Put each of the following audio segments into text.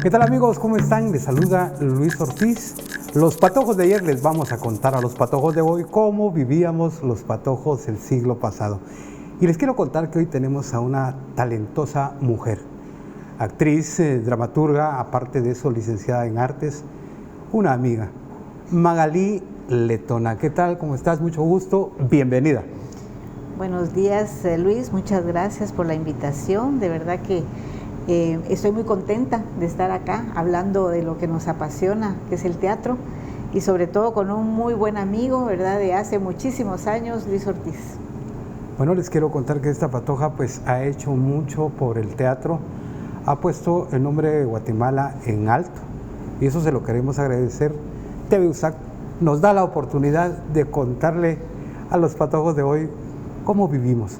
¿Qué tal amigos? ¿Cómo están? Les saluda Luis Ortiz. Los patojos de ayer les vamos a contar a los patojos de hoy cómo vivíamos los patojos el siglo pasado. Y les quiero contar que hoy tenemos a una talentosa mujer, actriz, dramaturga, aparte de eso licenciada en artes, una amiga, Magalí Letona. ¿Qué tal? ¿Cómo estás? Mucho gusto. Bienvenida. Buenos días, Luis. Muchas gracias por la invitación. De verdad que estoy muy contenta de estar acá hablando de lo que nos apasiona, que es el teatro, y sobre todo con un muy buen amigo, ¿verdad?, de hace muchísimos años, Luis Ortiz. Bueno, les quiero contar que esta patoja pues ha hecho mucho por el teatro, ha puesto el nombre de Guatemala en alto, y eso se lo queremos agradecer. TV USAC nos da la oportunidad de contarle a los patojos de hoy cómo vivimos.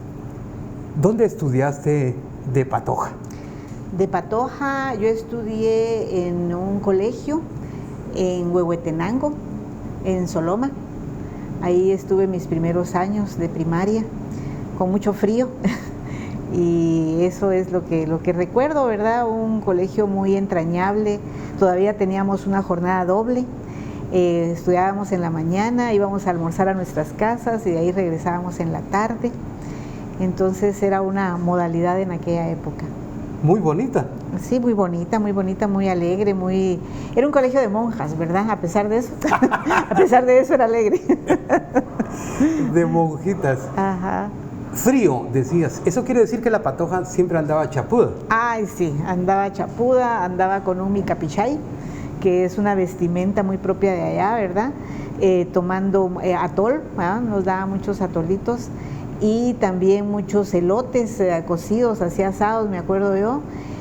¿Dónde estudiaste de patoja? De patoja yo estudié en un colegio en Huehuetenango, en Soloma. Ahí estuve mis primeros años de primaria, con mucho frío. Y eso es lo que recuerdo, ¿verdad? Un colegio muy entrañable. Todavía teníamos una jornada doble. Estudiábamos en la mañana, íbamos a almorzar a nuestras casas y de ahí regresábamos en la tarde. Entonces era una modalidad en aquella época. Muy bonita. Sí, muy bonita, muy alegre, muy... Era un colegio de monjas, ¿verdad? A pesar de eso, a pesar de eso era alegre. De monjitas. Ajá. Frío, decías. ¿Eso quiere decir que la patoja siempre andaba chapuda? Ay, sí, andaba chapuda, andaba con un micapichay, que es una vestimenta muy propia de allá, ¿verdad? Tomando atol, ¿verdad? Nos daba muchos atolitos. Y también muchos elotes cocidos, así asados, me acuerdo yo.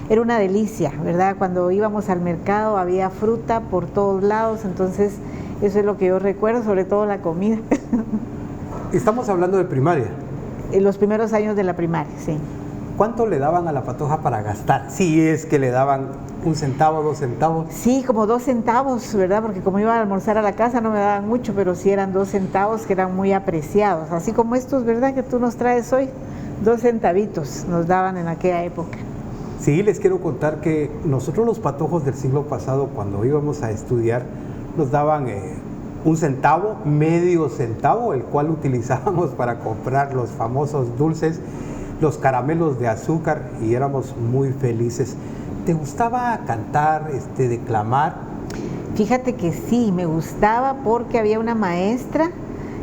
Era una delicia, ¿verdad? Cuando íbamos al mercado había fruta por todos lados, entonces eso es lo que yo recuerdo, sobre todo la comida. Estamos hablando de primaria. En los primeros años de la primaria, sí. ¿Cuánto le daban a la patoja para gastar? Si es que le daban 1 centavo, 2 centavos. Sí, como 2 centavos, ¿verdad? Porque como iba a almorzar a la casa no me daban mucho, pero sí eran 2 centavos que eran muy apreciados. Así como estos, ¿verdad?, que tú nos traes hoy. 2 centavitos nos daban en aquella época. Sí, les quiero contar que nosotros los patojos del siglo pasado, cuando íbamos a estudiar, nos daban 1 centavo, medio centavo, el cual utilizábamos para comprar los famosos dulces, los caramelos de azúcar, y éramos muy felices. ¿Te gustaba cantar, declamar? Fíjate que sí, me gustaba porque había una maestra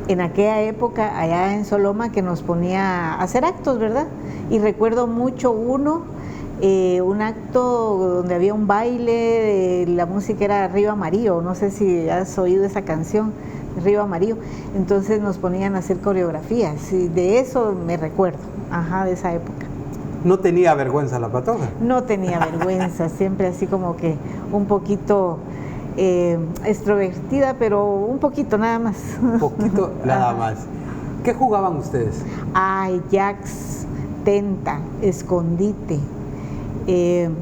en aquella época allá en Soloma que nos ponía a hacer actos, ¿verdad? Y recuerdo mucho un acto donde había un baile, la música era Río Amarillo, no sé si has oído esa canción, Río Amarillo. Entonces nos ponían a hacer coreografías y de eso me recuerdo, ajá, de esa época. ¿No tenía vergüenza la patoja? No tenía vergüenza, siempre así como que un poquito extrovertida, pero un poquito nada más. Un poquito nada más. ¿Qué jugaban ustedes? Ay, jacks, tenta, escondite,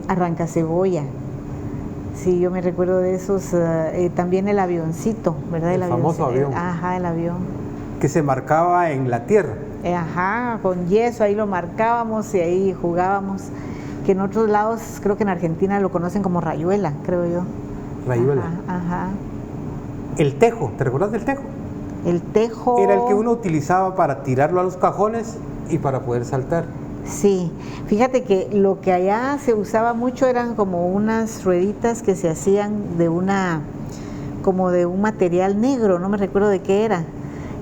arrancacebolla. Sí, yo me recuerdo de esos. También el avioncito, ¿verdad? El famoso avión. Ajá, el avión. Que se marcaba en la tierra. Ajá, con yeso, ahí lo marcábamos y ahí jugábamos. Que en otros lados, creo que en Argentina lo conocen como rayuela, creo yo. Rayuela. Ajá, ajá. El tejo, ¿te recuerdas del tejo? El tejo... Era el que uno utilizaba para tirarlo a los cajones y para poder saltar. Sí, fíjate que lo que allá se usaba mucho eran como unas rueditas que se hacían de como de un material negro, no me recuerdo de qué era,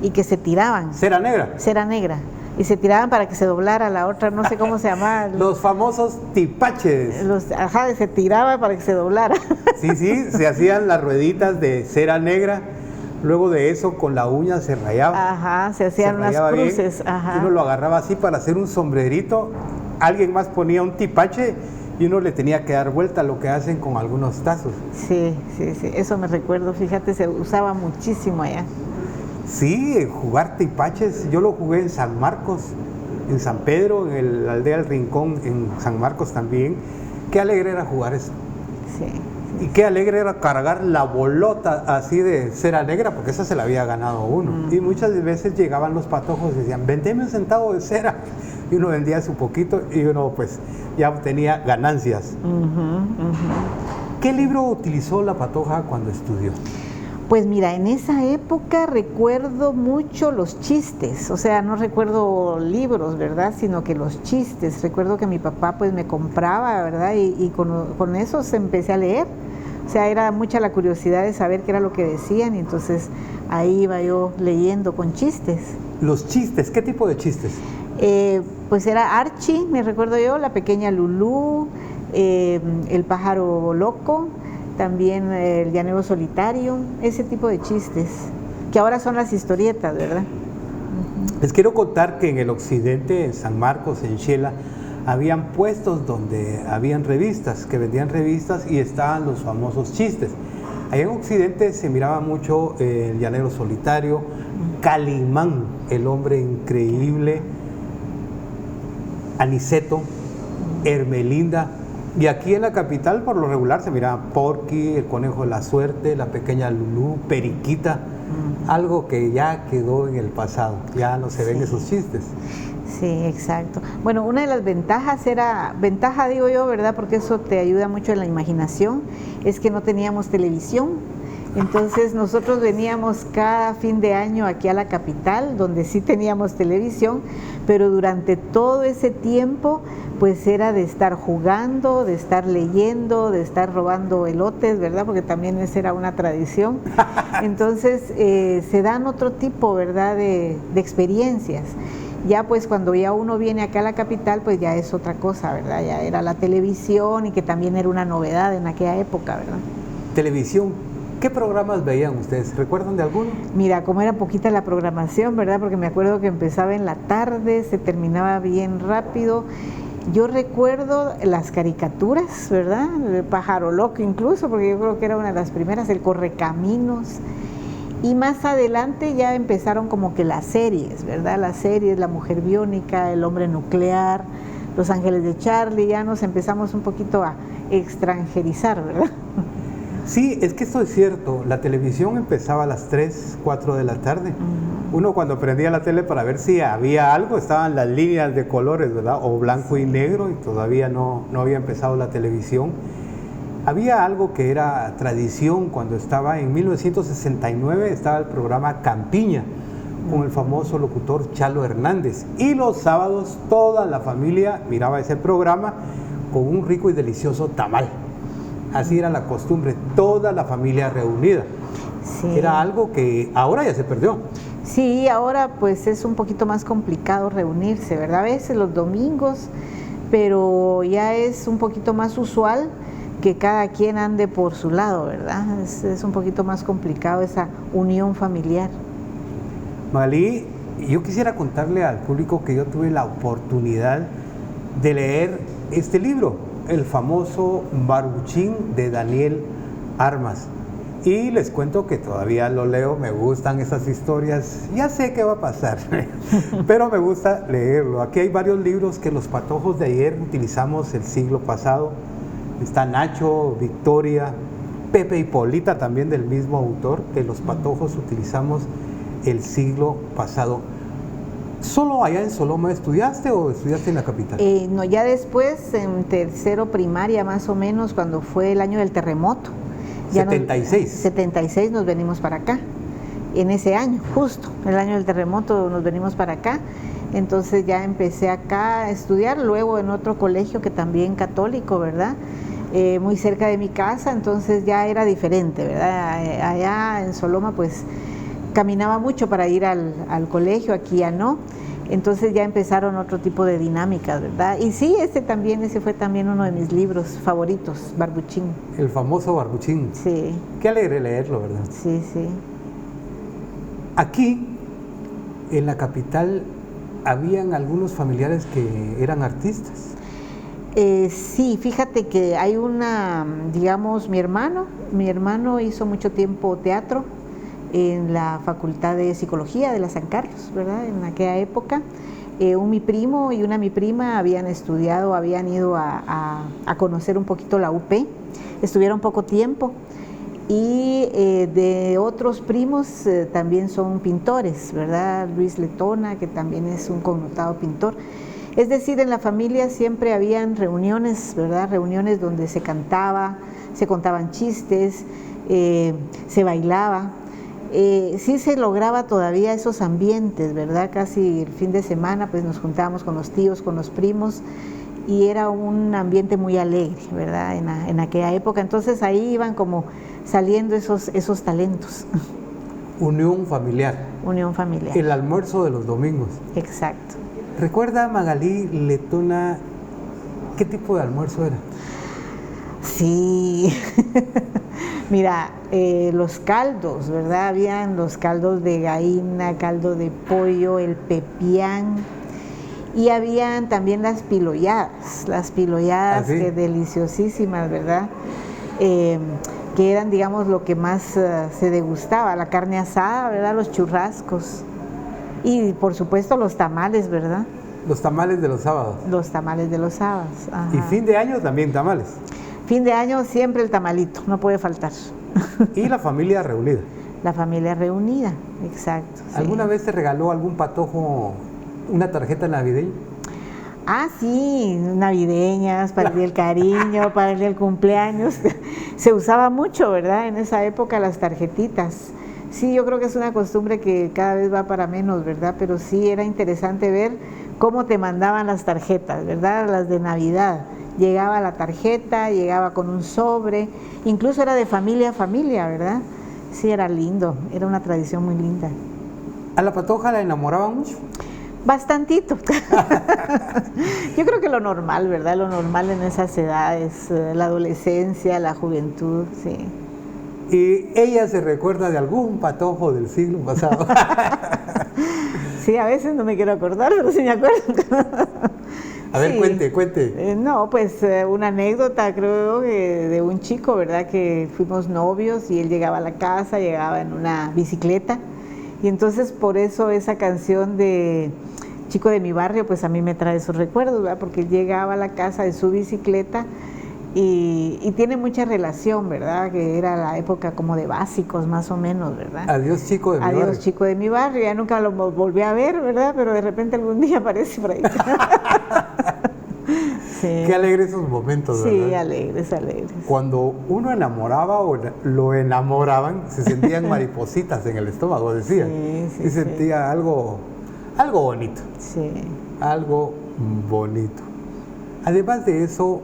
y que se tiraban. ¿Cera negra? Cera negra. Y se tiraban para que se doblara la otra, no sé cómo se llamaba. Los famosos tipaches. Ajá, se tiraba para que se doblara. Sí, se hacían las rueditas de cera negra. Luego de eso, con la uña se rayaba. Ajá, se hacían unas cruces. Ajá. Y uno lo agarraba así para hacer un sombrerito. Alguien más ponía un tipache y uno le tenía que dar vuelta, lo que hacen con algunos tazos. Sí, eso me recuerdo. Fíjate, se usaba muchísimo allá. Sí, jugar tipaches. Yo lo jugué en San Marcos, en San Pedro, en la aldea del Rincón, en San Marcos también. Qué alegre era jugar eso. Sí. Y qué alegre era cargar la bolota así de cera negra, porque esa se la había ganado uno. Y muchas veces llegaban los patojos y decían, vendeme 1 centavo de cera. Y uno vendía su poquito y uno pues ya obtenía ganancias. ¿Qué libro utilizó la Patoja cuando estudió? Pues mira, en esa época recuerdo mucho los chistes, o sea, no recuerdo libros, ¿verdad? Sino que los chistes. Recuerdo que mi papá pues me compraba, ¿verdad? Y con eso se empecé a leer. O sea, era mucha la curiosidad de saber qué era lo que decían y entonces ahí iba yo leyendo con chistes. Los chistes, ¿qué tipo de chistes? Pues era Archie, me recuerdo yo, la pequeña Lulú, el pájaro loco, también el llanero solitario, ese tipo de chistes, que ahora son las historietas, ¿verdad? Les quiero contar que en el occidente, en San Marcos, en Xela, habían puestos donde habían revistas, que vendían revistas y estaban los famosos chistes. Allá en occidente se miraba mucho el llanero solitario, Calimán, el hombre increíble, Aniceto, Hermelinda. Y aquí en la capital, por lo regular, se miraba Porky, el conejo de la suerte, la pequeña Lulú, Periquita, algo que ya quedó en el pasado, ya no se ven esos chistes. Sí, exacto. Bueno, una de las ventajas ventaja digo yo, ¿verdad? Porque eso te ayuda mucho en la imaginación, es que no teníamos televisión. Entonces nosotros veníamos cada fin de año aquí a la capital, donde sí teníamos televisión, pero durante todo ese tiempo pues era de estar jugando, de estar leyendo, de estar robando elotes, ¿verdad? Porque también esa era una tradición. Entonces se dan otro tipo, ¿verdad? de experiencias. Ya pues cuando ya uno viene acá a la capital, pues ya es otra cosa, ¿verdad? Ya era la televisión y que también era una novedad en aquella época, ¿verdad? Televisión, ¿qué programas veían ustedes? ¿Recuerdan de alguno? Mira, como era poquita la programación, ¿verdad? Porque me acuerdo que empezaba en la tarde, se terminaba bien rápido. Yo recuerdo las caricaturas, ¿verdad? El pájaro loco incluso, porque yo creo que era una de las primeras, el Correcaminos. Y más adelante ya empezaron como que las series, ¿verdad? Las series, La Mujer Biónica, El Hombre Nuclear, Los Ángeles de Charlie, ya nos empezamos un poquito a extranjerizar, ¿verdad? Sí, es que esto es cierto, la televisión empezaba a las 3, 4 de la tarde. Uno cuando prendía la tele para ver si había algo, estaban las líneas de colores, ¿verdad? O blanco y negro, y todavía no había empezado la televisión. Había algo que era tradición cuando estaba en 1969, estaba el programa Campiña, con el famoso locutor Chalo Hernández. Y los sábados toda la familia miraba ese programa con un rico y delicioso tamal. Así era la costumbre, toda la familia reunida. Sí. Era algo que ahora ya se perdió. Sí, ahora pues es un poquito más complicado reunirse, ¿verdad? A veces los domingos, pero ya es un poquito más usual que cada quien ande por su lado, ¿verdad? Es un poquito más complicado esa unión familiar. Magalí, yo quisiera contarle al público que yo tuve la oportunidad de leer este libro, el famoso Barbuchín de Daniel Armas. Y les cuento que todavía lo leo, me gustan esas historias, ya sé qué va a pasar, pero me gusta leerlo. Aquí hay varios libros que los patojos de ayer utilizamos el siglo pasado. Está Nacho, Victoria, Pepe y Polita, también del mismo autor, que los patojos utilizamos el siglo pasado. ¿Solo allá en Soloma estudiaste o estudiaste en la capital? No, ya después, en tercero primaria más o menos, cuando fue el año del terremoto. Ya 76. 76 nos venimos para acá, en ese año, justo, el año del terremoto nos venimos para acá. Entonces ya empecé acá a estudiar, luego en otro colegio que también católico, ¿verdad? Muy cerca de mi casa, entonces ya era diferente, ¿verdad? Allá en Soloma pues caminaba mucho para ir al colegio, aquí ya no, entonces ya empezaron otro tipo de dinámicas, ¿verdad? Y sí, ese fue también uno de mis libros favoritos, Barbuchín. El famoso Barbuchín. Sí. Qué alegre leerlo, ¿verdad? Sí, sí. Aquí, en la capital, ¿habían algunos familiares que eran artistas? Sí, fíjate que hay digamos, mi hermano hizo mucho tiempo teatro en la Facultad de Psicología de la San Carlos, ¿verdad? En aquella época. Mi primo y mi prima habían ido a conocer un poquito la UP, estuvieron poco tiempo. Y de otros primos también son pintores, ¿verdad? Luis Letona, que también es un connotado pintor. Es decir, en la familia siempre habían reuniones, ¿verdad? Reuniones donde se cantaba, se contaban chistes, se bailaba. Sí se lograba todavía esos ambientes, ¿verdad? Casi el fin de semana pues nos juntábamos con los tíos, con los primos, y era un ambiente muy alegre, ¿verdad? En aquella época. Entonces ahí iban como saliendo esos talentos. Unión familiar. Unión familiar. El almuerzo de los domingos. Exacto. ¿Recuerda, Magalí Letona, qué tipo de almuerzo era? Sí, mira, los caldos, ¿verdad? Habían los caldos de gallina, caldo de pollo, el pepián, y habían también las pilolladas, ¿Ah, sí? que deliciosísimas, ¿verdad? Que eran, digamos, lo que más se degustaba, la carne asada, ¿verdad? Los churrascos, y por supuesto los tamales, ¿verdad? Los tamales de los sábados. Los tamales de los sábados. Ajá. Y fin de año también tamales. Fin de año siempre el tamalito, no puede faltar. Y la familia reunida. La familia reunida, exacto. ¿Alguna sí. vez te regaló algún patojo una tarjeta navideña? Ah, sí, navideñas, para el día del cariño, para el día del cumpleaños. Se usaba mucho, ¿verdad? En esa época las tarjetitas. Sí, yo creo que es una costumbre que cada vez va para menos, ¿verdad? Pero sí era interesante ver cómo te mandaban las tarjetas, ¿verdad? Las de Navidad. Llegaba la tarjeta, llegaba con un sobre, incluso era de familia a familia, ¿verdad? Sí, era lindo, era una tradición muy linda. ¿A la patoja la enamoraban mucho? Bastantito. Yo creo que lo normal, ¿verdad? Lo normal en esas edades, la adolescencia, la juventud, sí. ¿Y ella se recuerda de algún patojo del siglo pasado? Sí, a veces no me quiero acordar, pero sí me acuerdo. A ver, Sí. cuente. No, pues una anécdota creo que de un chico, ¿verdad? Que fuimos novios y él llegaba a la casa, llegaba en una bicicleta, y entonces por eso esa canción de Chico de mi barrio, pues a mí me trae esos recuerdos, ¿verdad? Porque él llegaba a la casa de su bicicleta y tiene mucha relación, ¿verdad? Que era la época como de básicos más o menos, ¿verdad? Adiós, chico de mi barrio. Adiós, chico de mi barrio, ya nunca lo volví a ver, ¿verdad? Pero de repente algún día aparece por ahí. Sí. Qué alegres esos momentos, ¿verdad? Sí, alegres, alegres. Cuando uno enamoraba o lo enamoraban, se sentían maripositas en el estómago, decía. Sí, Y sentía algo bonito. Sí. Algo bonito. Además de eso,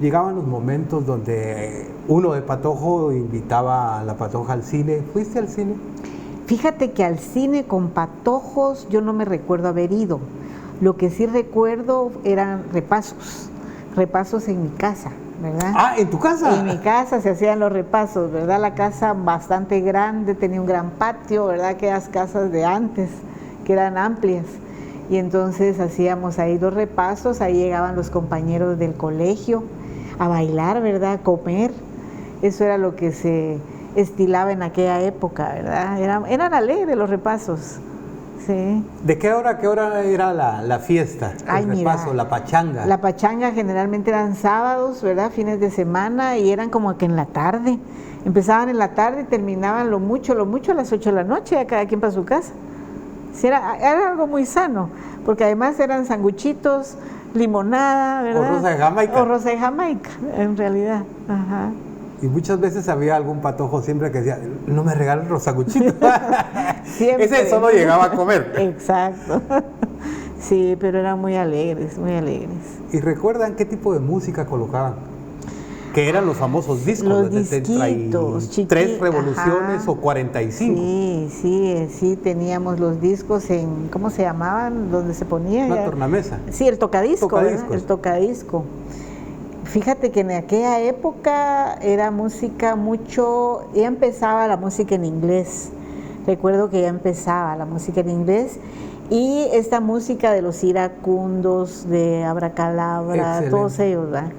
llegaban los momentos donde uno de patojo invitaba a la patoja al cine. ¿Fuiste al cine? Fíjate que al cine con patojos yo no me recuerdo haber ido. Lo que sí recuerdo eran repasos en mi casa, ¿verdad? Ah, ¿en tu casa? En mi casa se hacían los repasos, ¿verdad? La casa bastante grande, tenía un gran patio, ¿verdad? Aquellas casas de antes, que eran amplias. Y entonces hacíamos ahí los repasos, ahí llegaban los compañeros del colegio a bailar, ¿verdad? A comer. Eso era lo que se estilaba en aquella época, ¿verdad? Eran alegres los repasos. Sí. ¿De qué hora a qué hora era la fiesta? Ay, el repaso, mira, la pachanga. La pachanga generalmente eran sábados, ¿verdad? Fines de semana, y eran como que en la tarde. Empezaban en la tarde y terminaban lo mucho a las 8 de la noche, a cada quien para su casa. Sí, era algo muy sano, porque además eran sanguchitos, limonada, ¿verdad? O rosa de Jamaica. O rosa de Jamaica, en realidad. Ajá. Y muchas veces había algún patojo siempre que decía, no me regales los sanguchitos. Siempre. Ese solo llegaba a comer. Exacto. Sí, pero eran muy alegres, muy alegres. ¿Y recuerdan qué tipo de música colocaban? Que eran los famosos discos, Los de disquitos, 33 revoluciones ajá. o 45. Sí, teníamos los discos en, ¿cómo se llamaban? ¿Dónde se ponía? Una tornamesa. Sí, el tocadisco, Tocadiscos. ¿verdad? El tocadisco. Fíjate que en aquella época era música mucho, ya empezaba la música en inglés. Recuerdo que ya empezaba la música en inglés, y esta música de los iracundos, de Abracadabra, Excelente. todos ellos, ¿verdad?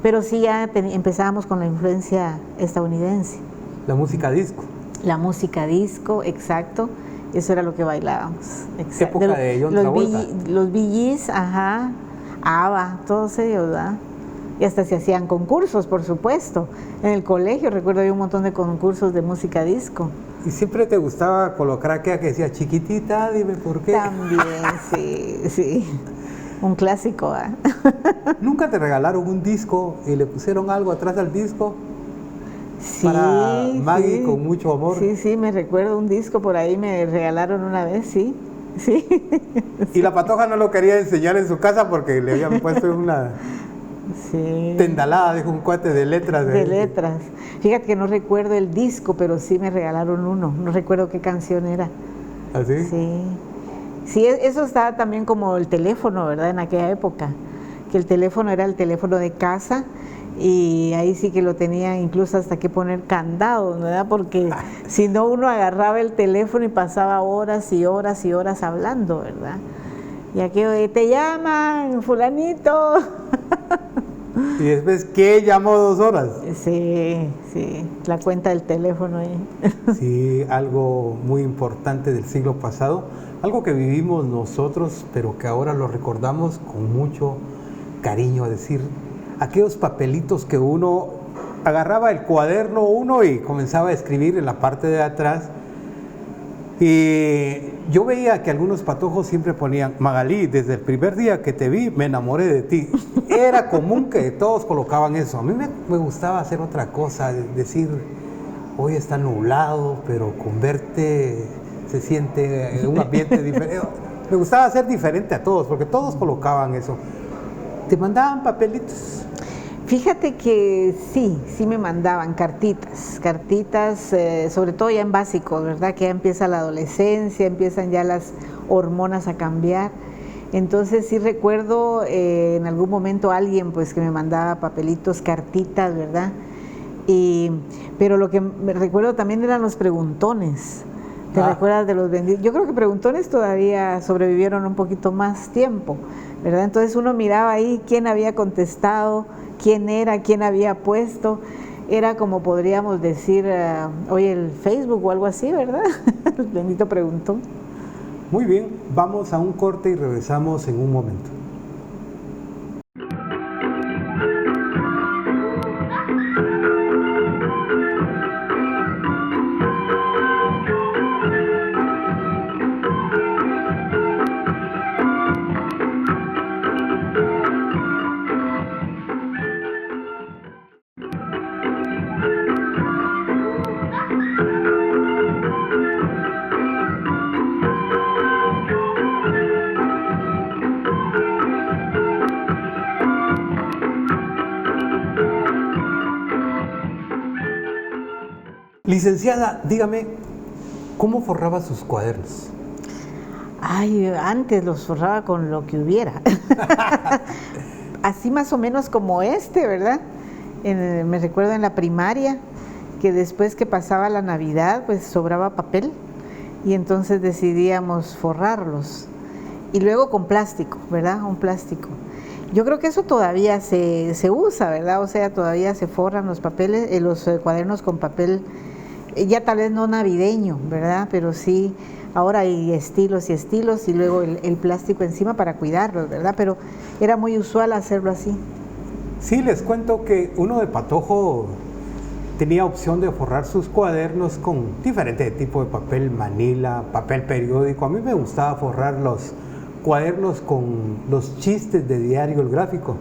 Pero sí ya empezábamos con la influencia estadounidense. La música disco. La música disco, exacto, eso era lo que bailábamos. Exacto. Época de John Travolta. Los Bee Gees, ajá, ABBA, todos ellos, ¿verdad? Y hasta se hacían concursos, por supuesto. En el colegio recuerdo había un montón de concursos de música disco. ¿Y siempre te gustaba colocar aquella que decía, chiquitita, dime por qué? También, sí. Un clásico, ¿eh? ¿Nunca te regalaron un disco y le pusieron algo atrás del disco? Sí, Para Maggie sí. con mucho amor. Sí, sí, me recuerdo un disco por ahí, me regalaron una vez, sí. Sí. Y la patoja no lo quería enseñar en su casa porque le habían puesto una Sí. tendalada, dijo, un cuate de letras. De letras. Fíjate que no recuerdo el disco, pero sí me regalaron uno. No recuerdo qué canción era. ¿Así? Sí. Sí, eso estaba también como el teléfono, ¿verdad? En aquella época. Que el teléfono era el teléfono de casa y ahí sí que lo tenía incluso hasta que poner candados, ¿verdad? Porque si no uno agarraba el teléfono y pasaba horas y horas y horas hablando, ¿verdad? Y aquello de, te llaman, fulanito. Y después, ¿qué? Llamó 2 horas. Sí, sí, la cuenta del teléfono ahí. Sí, algo muy importante del siglo pasado, algo que vivimos nosotros, pero que ahora lo recordamos con mucho cariño, es decir, aquellos papelitos que uno agarraba el cuaderno uno y comenzaba a escribir en la parte de atrás. Y yo veía que algunos patojos siempre ponían, Magalí, desde el primer día que te vi, me enamoré de ti. Era común que todos colocaban eso. A mí me gustaba hacer otra cosa, decir, hoy está nublado, pero con verte se siente un ambiente diferente. Me gustaba ser diferente a todos, porque todos colocaban eso. ¿Te mandaban papelitos? Fíjate que sí me mandaban cartitas, sobre todo ya en básico, ¿verdad? Que ya empieza la adolescencia, empiezan ya las hormonas a cambiar. Entonces sí recuerdo en algún momento alguien pues que me mandaba papelitos, cartitas, ¿verdad? Pero lo que me recuerdo también eran los preguntones. ¿Te recuerdas de los vendidos? Yo creo que preguntones todavía sobrevivieron un poquito más tiempo, ¿verdad? Entonces uno miraba ahí quién había contestado, quién era, quién había puesto. Era como podríamos decir hoy el Facebook o algo así, ¿verdad? El bendito preguntón. Muy bien, vamos a un corte y regresamos en un momento. Licenciada, dígame, ¿cómo forraba sus cuadernos? Ay, antes los forraba con lo que hubiera. Así más o menos como este, ¿verdad? Me recuerdo en la primaria que después que pasaba la Navidad, pues sobraba papel y entonces decidíamos forrarlos. Y luego con plástico, ¿verdad? Un plástico. Yo creo que eso todavía se usa, ¿verdad? O sea, todavía se forran los papeles, los cuadernos con papel, ya tal vez no navideño, ¿verdad? Pero sí, ahora hay estilos y estilos y luego el plástico encima para cuidarlos, ¿verdad? Pero era muy usual hacerlo así. Sí, les cuento que uno de patojo tenía opción de forrar sus cuadernos con diferente tipo de papel manila, papel periódico. A mí me gustaba forrar los cuadernos con los chistes de Diario El Gráfico,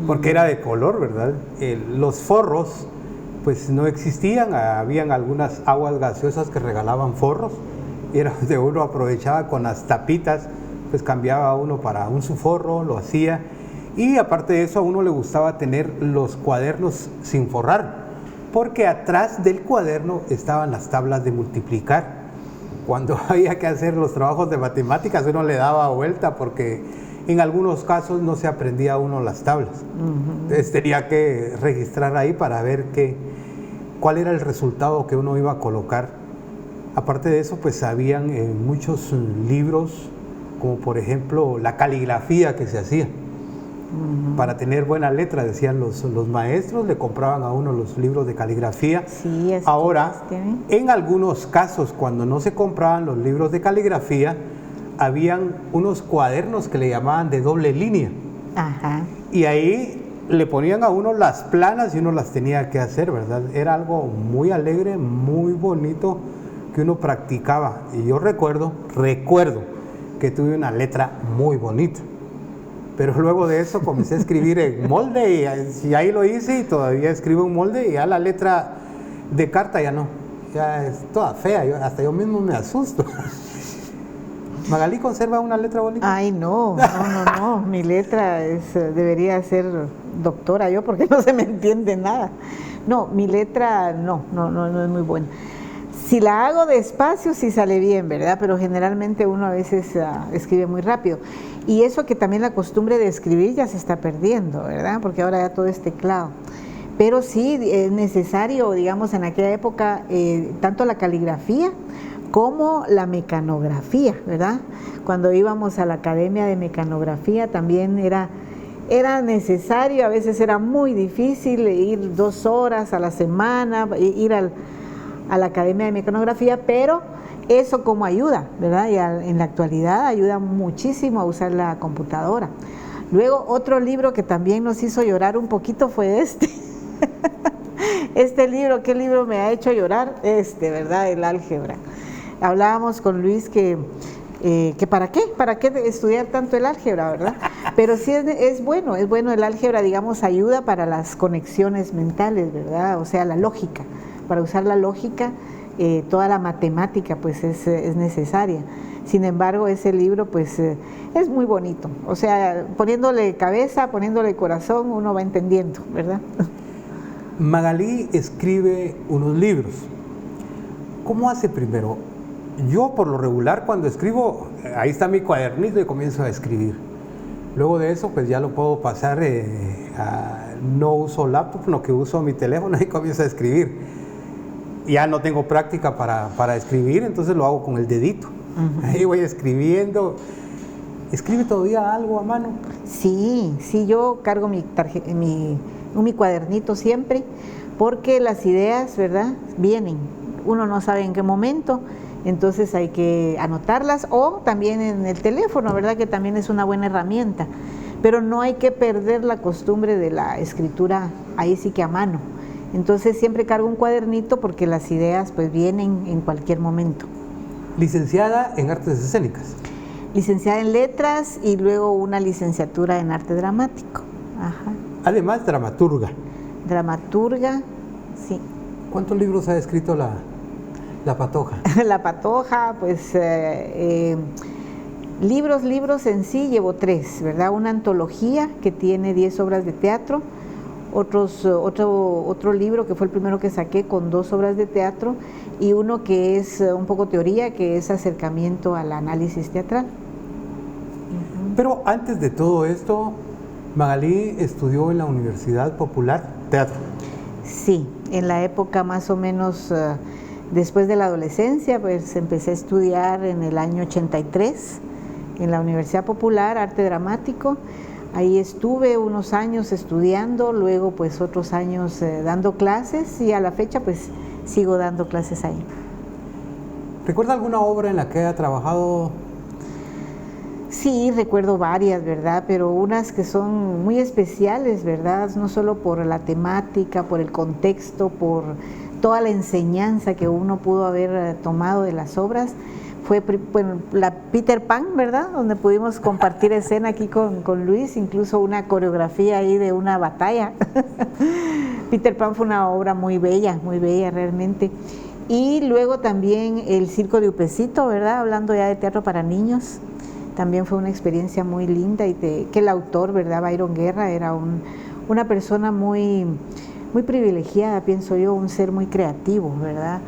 porque era de color, ¿verdad? Los forros pues no existían, habían algunas aguas gaseosas que regalaban forros, y era donde uno aprovechaba con las tapitas, pues cambiaba uno para un su forro, lo hacía, y aparte de eso a uno le gustaba tener los cuadernos sin forrar, porque atrás del cuaderno estaban las tablas de multiplicar. Cuando había que hacer los trabajos de matemáticas uno le daba vuelta porque en algunos casos no se aprendía uno las tablas. Entonces tenía que registrar ahí para ver cuál era el resultado que uno iba a colocar. Aparte de eso, pues habían muchos libros, como por ejemplo la caligrafía que se hacía. Para tener buena letra, decían los maestros, le compraban a uno los libros de caligrafía. Sí, ahora, en algunos casos, cuando no se compraban los libros de caligrafía, habían unos cuadernos que le llamaban de doble línea. Ajá. Y ahí le ponían a uno las planas y uno las tenía que hacer, ¿verdad? Era algo muy alegre, muy bonito que uno practicaba. Y yo recuerdo que tuve una letra muy bonita. pero luego de eso comencé a escribir en molde y ahí lo hice y todavía escribo en molde y ya la letra de carta ya no, ya es toda fea, hasta yo mismo me asusto. ¿Magalí conserva una letra bonita? Ay, no, mi letra debería ser doctora yo porque no se me entiende nada. No, mi letra no es muy buena. Si la hago despacio, sí sale bien, ¿verdad? Pero generalmente uno a veces escribe muy rápido. Y eso que también la costumbre de escribir ya se está perdiendo, ¿verdad? Porque ahora ya todo es teclado. Pero sí es necesario, digamos, en aquella época, tanto la caligrafía como la mecanografía, ¿verdad? Cuando íbamos a la academia de mecanografía también era necesario, a veces era muy difícil ir 2 horas a la semana, ir a la academia de mecanografía, pero eso como ayuda, ¿verdad? Y en la actualidad ayuda muchísimo a usar la computadora. Luego otro libro que también nos hizo llorar un poquito fue este. Este libro, ¿qué libro me ha hecho llorar? ¿Verdad? El álgebra. Hablábamos con Luis que ¿para qué estudiar tanto el álgebra, verdad? Pero sí es bueno el álgebra, digamos, ayuda para las conexiones mentales, ¿verdad? O sea, la lógica. Para usar la lógica, toda la matemática pues es necesaria. Sin embargo, ese libro pues es muy bonito. O sea, poniéndole cabeza, poniéndole corazón, uno va entendiendo, ¿verdad? Magalí escribe unos libros. ¿Cómo hace primero? Yo por lo regular cuando escribo, ahí está mi cuadernito y comienzo a escribir. Luego de eso pues ya lo puedo pasar no uso laptop, no que uso mi teléfono y comienzo a escribir. Ya no tengo práctica para escribir, entonces lo hago con el dedito. Ahí voy escribiendo. ¿Escribe todavía algo a mano? Sí, yo cargo mi cuadernito siempre, porque las ideas, ¿verdad?, vienen. Uno no sabe en qué momento, entonces hay que anotarlas, o también en el teléfono, ¿verdad?, que también es una buena herramienta. Pero no hay que perder la costumbre de la escritura, ahí sí que a mano. Entonces siempre cargo un cuadernito porque las ideas pues vienen en cualquier momento. Licenciada en Artes Escénicas. Licenciada en Letras y luego una licenciatura en Arte Dramático. Ajá. Además, dramaturga. Dramaturga, sí. ¿Cuántos libros ha escrito la Patoja? La Patoja, pues libros en sí llevo 3, ¿verdad? Una antología que tiene 10 obras de teatro, otro libro que fue el primero que saqué con 2 obras de teatro y uno que es un poco teoría, que es acercamiento al análisis teatral. Pero antes de todo esto, Magalí estudió en la Universidad Popular Teatro. Sí, en la época más o menos después de la adolescencia, pues empecé a estudiar en el año 83 en la Universidad Popular Arte Dramático. Ahí estuve unos años estudiando, luego pues otros años dando clases y a la fecha pues sigo dando clases ahí. ¿Recuerda alguna obra en la que haya trabajado? Sí, recuerdo varias, ¿verdad? Pero unas que son muy especiales, ¿verdad? No solo por la temática, por el contexto, por toda la enseñanza que uno pudo haber tomado de las obras. Fue la Peter Pan, ¿verdad? Donde pudimos compartir escena aquí con Luis, incluso una coreografía ahí de una batalla. Peter Pan fue una obra muy bella realmente. Y luego también el Circo de Upecito, ¿verdad? Hablando ya de teatro para niños. También fue una experiencia muy linda y que el autor, ¿verdad?, Byron Guerra, era una persona muy privilegiada, pienso yo, un ser muy creativo, ¿verdad?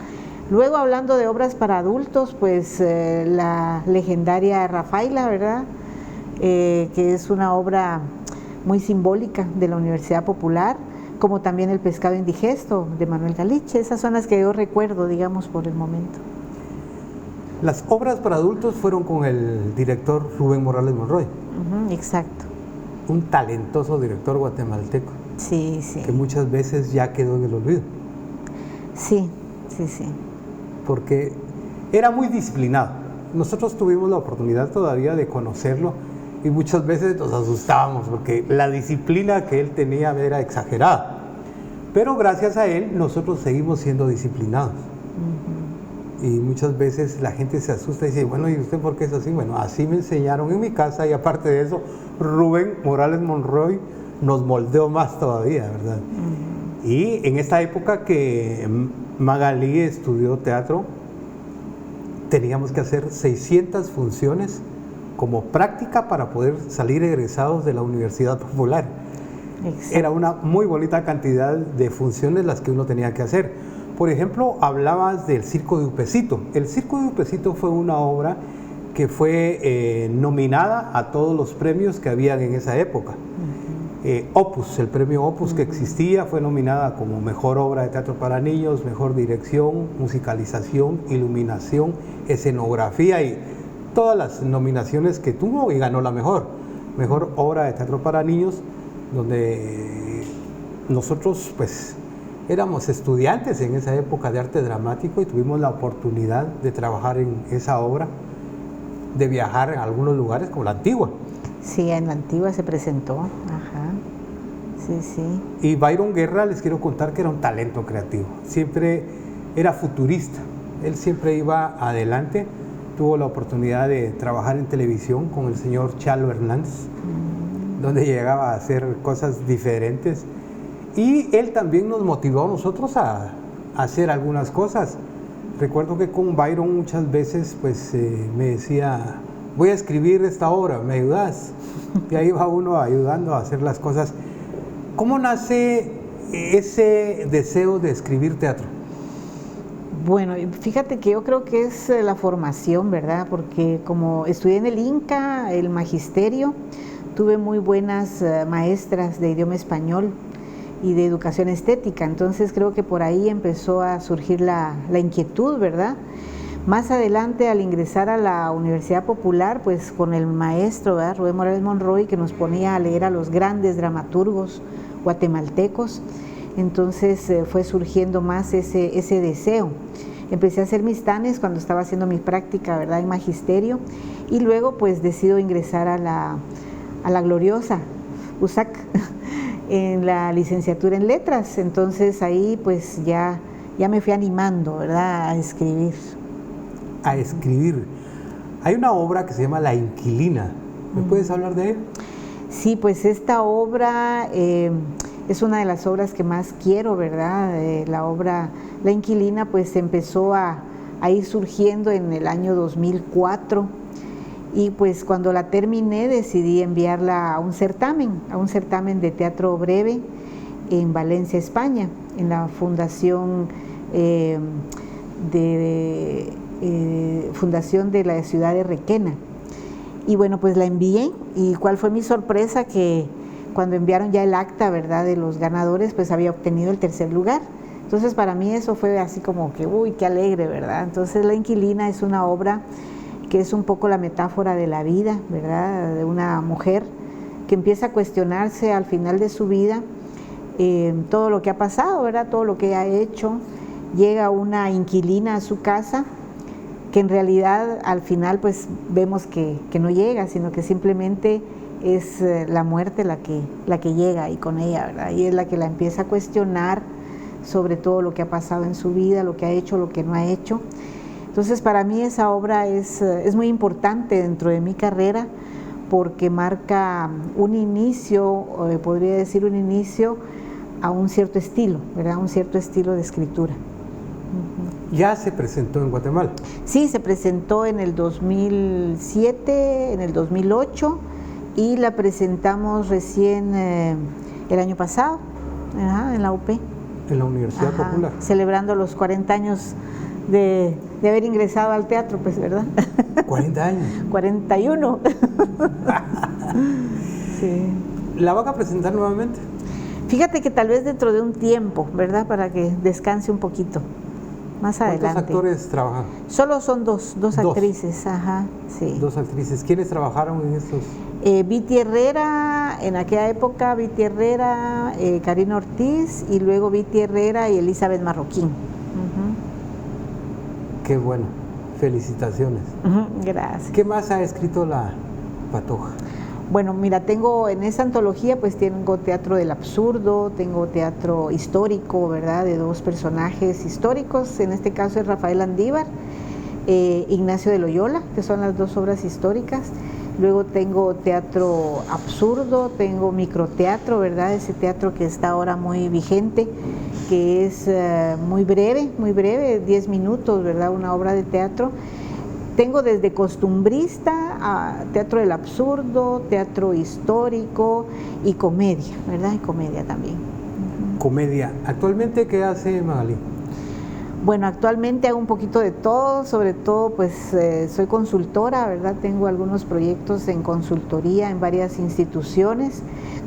Luego, hablando de obras para adultos, pues la legendaria Rafaela, ¿verdad?, que es una obra muy simbólica de la Universidad Popular, como también El pescado indigesto de Manuel Galiche. Esas son las que yo recuerdo, digamos, por el momento. Las obras para adultos fueron con el director Rubén Morales Monroy. Exacto. Un talentoso director guatemalteco. Sí. Que muchas veces ya quedó en el olvido. Sí. Porque era muy disciplinado. Nosotros tuvimos la oportunidad todavía de conocerlo y muchas veces nos asustábamos porque la disciplina que él tenía era exagerada. Pero gracias a él nosotros seguimos siendo disciplinados. y muchas veces la gente se asusta y dice, bueno, ¿y usted por qué es así? Bueno, así me enseñaron en mi casa y aparte de eso, Rubén Morales Monroy nos moldeó más todavía, ¿verdad? Y en esta época que Magalí estudió teatro, teníamos que hacer 600 funciones como práctica para poder salir egresados de la Universidad Popular. Exacto. Era una muy bonita cantidad de funciones las que uno tenía que hacer. Por ejemplo, hablabas del Circo de Upecito. El Circo de Upecito fue una obra que fue nominada a todos los premios que habían en esa época. Opus, el premio Opus que existía, fue nominada como mejor obra de teatro para niños, mejor dirección, musicalización, iluminación, escenografía y todas las nominaciones que tuvo, y ganó la mejor obra de teatro para niños, donde nosotros pues éramos estudiantes en esa época de arte dramático y tuvimos la oportunidad de trabajar en esa obra, de viajar a algunos lugares como la Antigua. Sí, en la Antigua se presentó, ajá, sí, sí. Y Byron Guerra, les quiero contar que era un talento creativo, siempre era futurista, él siempre iba adelante, tuvo la oportunidad de trabajar en televisión con el señor Chalo Hernández, donde llegaba a hacer cosas diferentes, y él también nos motivó a nosotros a hacer algunas cosas. Recuerdo que con Byron muchas veces pues me decía, voy a escribir esta obra, ¿me ayudas? Y ahí va uno ayudando a hacer las cosas. ¿Cómo nace ese deseo de escribir teatro? Bueno, fíjate que yo creo que es la formación, ¿verdad? Porque como estudié en el INCA, el magisterio, tuve muy buenas maestras de idioma español y de educación estética, entonces creo que por ahí empezó a surgir la inquietud, ¿verdad? Más adelante, al ingresar a la Universidad Popular, pues con el maestro, ¿verdad?, Rubén Morales Monroy, que nos ponía a leer a los grandes dramaturgos guatemaltecos, entonces fue surgiendo más ese deseo. Empecé a hacer mis tanes cuando estaba haciendo mi práctica, ¿verdad?, en magisterio, y luego pues decido ingresar a la gloriosa USAC en la licenciatura en letras, entonces ahí pues ya me fui animando, ¿verdad?, a escribir. A escribir. Hay una obra que se llama La Inquilina. ¿Me puedes hablar de ella? Sí, pues esta obra es una de las obras que más quiero, ¿verdad? La obra La Inquilina pues empezó a ir surgiendo en el año 2004 y pues cuando la terminé decidí enviarla a un certamen de teatro breve en Valencia, España, en la Fundación Fundación de la ciudad de Requena. Y bueno, pues la envié, y cuál fue mi sorpresa que cuando enviaron ya el acta, ¿verdad?, de los ganadores, pues había obtenido el 3er lugar. Entonces para mí eso fue así como que, uy, qué alegre, ¿verdad? Entonces La Inquilina es una obra que es un poco la metáfora de la vida, ¿verdad?, de una mujer que empieza a cuestionarse al final de su vida todo lo que ha pasado, ¿verdad?, todo lo que ha hecho. Llega una inquilina a su casa, que en realidad al final pues vemos que no llega, sino que simplemente es la muerte la que llega y con ella, ¿verdad? Y es la que la empieza a cuestionar sobre todo lo que ha pasado en su vida, lo que ha hecho, lo que no ha hecho. Entonces para mí esa obra es muy importante dentro de mi carrera porque marca un inicio, podría decir un inicio a un cierto estilo, ¿verdad?, un cierto estilo de escritura. ¿Ya se presentó en Guatemala? Sí, se presentó en el 2007, en el 2008 y la presentamos recién el año pasado, en la UP. En la Universidad Popular. Celebrando los 40 años de haber ingresado al teatro, pues, ¿verdad? 40 años. 41. Sí. ¿La van a presentar nuevamente? Fíjate que tal vez dentro de un tiempo, ¿verdad?, para que descanse un poquito. Más adelante. ¿Cuántos actores trabajan? Solo son dos actrices, sí. 2 actrices. ¿Quiénes trabajaron en estos? Viti Herrera, en aquella época, Viti Herrera, Karina Ortiz, y luego Viti Herrera y Elizabeth Marroquín. Qué bueno, felicitaciones. Gracias. ¿Qué más ha escrito la Patoja? Bueno, mira, tengo en esa antología, pues tengo teatro del absurdo, tengo teatro histórico, ¿verdad? De dos personajes históricos, en este caso es Rafael Andívar, Ignacio de Loyola, que son las dos obras históricas. Luego tengo teatro absurdo, tengo microteatro, ¿verdad? Ese teatro que está ahora muy vigente, que es muy breve, 10 minutos, ¿verdad? Una obra de teatro. Tengo desde costumbrista a teatro del absurdo, teatro histórico y comedia, ¿verdad? Y comedia también. Comedia. ¿Actualmente qué hace Magalí? Bueno, actualmente hago un poquito de todo, sobre todo pues soy consultora, ¿verdad? Tengo algunos proyectos en consultoría en varias instituciones,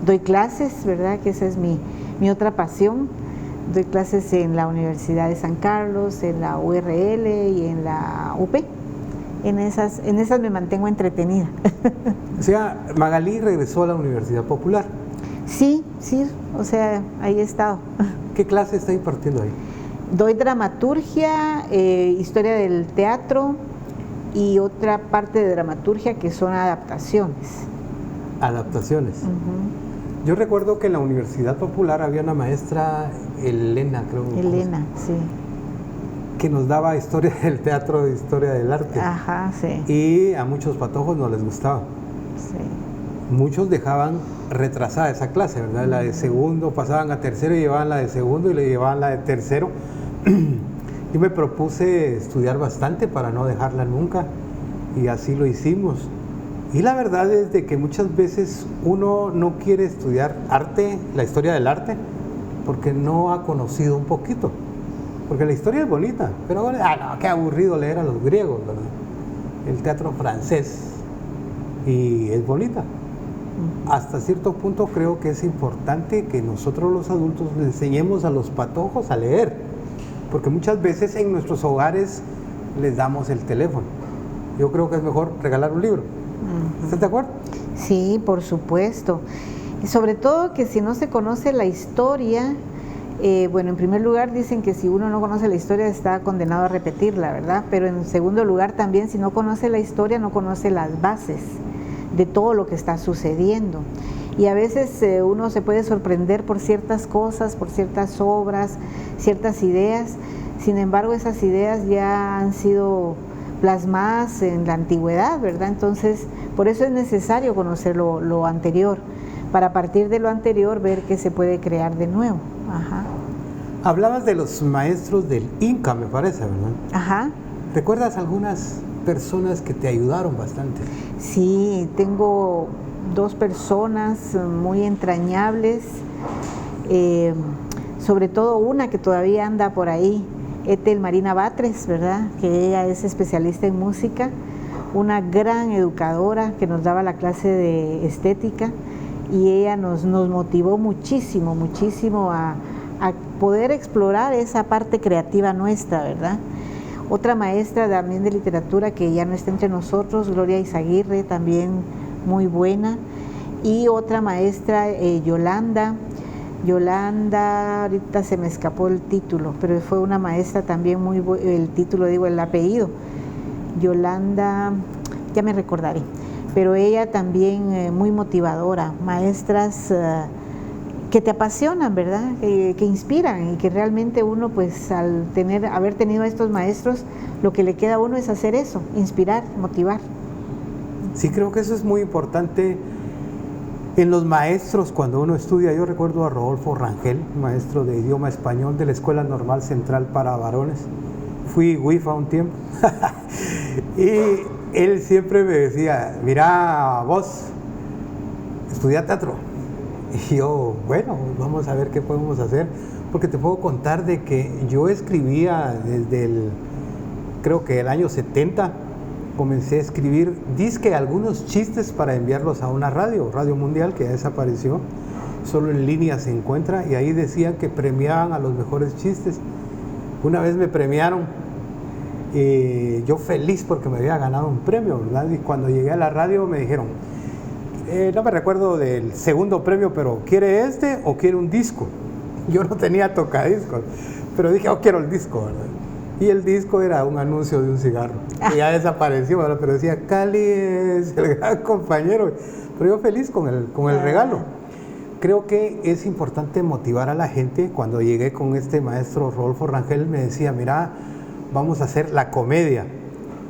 doy clases, ¿verdad? Que esa es mi otra pasión. Doy clases en la Universidad de San Carlos, en la URL y en la UP. En esas me mantengo entretenida. O sea, Magalí regresó a la Universidad Popular. Sí, o sea, ahí he estado. ¿Qué clase está impartiendo ahí? Doy dramaturgia, historia del teatro y otra parte de dramaturgia que son adaptaciones. Adaptaciones. Yo recuerdo que en la Universidad Popular había una maestra, Elena, creo. Elena, sí. Que nos daba historia del teatro, historia del arte. Ajá, sí. Y a muchos patojos no les gustaba. Sí. Muchos dejaban retrasada esa clase, ¿verdad? La de segundo pasaban a tercero y llevaban la de segundo y le llevaban la de tercero. Yo me propuse estudiar bastante para no dejarla nunca y así lo hicimos. Y la verdad es de que muchas veces uno no quiere estudiar arte, la historia del arte, porque no ha conocido un poquito. Porque la historia es bonita, pero no, qué aburrido leer a los griegos, ¿verdad? El teatro francés, y es bonita. Hasta cierto punto creo que es importante que nosotros los adultos le enseñemos a los patojos a leer, porque muchas veces en nuestros hogares les damos el teléfono. Yo creo que es mejor regalar un libro. ¿Estás de acuerdo? Sí, por supuesto. Y sobre todo que si no se conoce la historia, bueno, en primer lugar dicen que si uno no conoce la historia está condenado a repetirla, ¿verdad? Pero en segundo lugar también, si no conoce la historia, no conoce las bases de todo lo que está sucediendo. Y a veces uno se puede sorprender por ciertas cosas, por ciertas obras, ciertas ideas. Sin embargo, esas ideas ya han sido plasmadas en la antigüedad, ¿verdad? Entonces, por eso es necesario conocer lo anterior, para a partir de lo anterior ver qué se puede crear de nuevo. Ajá. Hablabas de los maestros del Inca, me parece, ¿verdad? Ajá. ¿Recuerdas algunas personas que te ayudaron bastante? Sí, tengo dos personas muy entrañables, sobre todo una que todavía anda por ahí, Ethel Marina Batres, ¿verdad? Que ella es especialista en música, una gran educadora que nos daba la clase de estética y ella nos motivó muchísimo a poder explorar esa parte creativa nuestra, ¿verdad? Otra maestra también de literatura que ya no está entre nosotros, Gloria Izaguirre, también muy buena. Y otra maestra, Yolanda, ahorita se me escapó el título, pero fue una maestra también muy buena, el título digo, el apellido, Yolanda, ya me recordaré, pero ella también muy motivadora, maestras que te apasionan, ¿verdad? Que inspiran y que realmente uno, pues al haber tenido a estos maestros, lo que le queda a uno es hacer eso, inspirar, motivar. Sí, creo que eso es muy importante en los maestros cuando uno estudia. Yo recuerdo a Rodolfo Rangel, maestro de idioma español de la Escuela Normal Central para Varones. Fui WIFA un tiempo y él siempre me decía, mira vos, estudia teatro. Y yo, bueno, vamos a ver qué podemos hacer, porque te puedo contar de que yo escribía desde creo que el año 70, comencé a escribir disque algunos chistes para enviarlos a una radio mundial que ya desapareció, solo en línea se encuentra, y ahí decían que premiaban a los mejores chistes. Una vez me premiaron, yo feliz porque me había ganado un premio, ¿verdad? Y cuando llegué a la radio me dijeron, no me recuerdo del segundo premio, pero ¿quiere este o quiere un disco? Yo no tenía tocadiscos, pero dije, quiero el disco, ¿verdad? Y el disco era un anuncio de un cigarro, que ya desapareció, ¿verdad? Pero decía, Cali es el gran compañero. Pero yo feliz con el regalo. Creo que es importante motivar a la gente. Cuando llegué con este maestro Rodolfo Rangel, me decía, mira, vamos a hacer la comedia.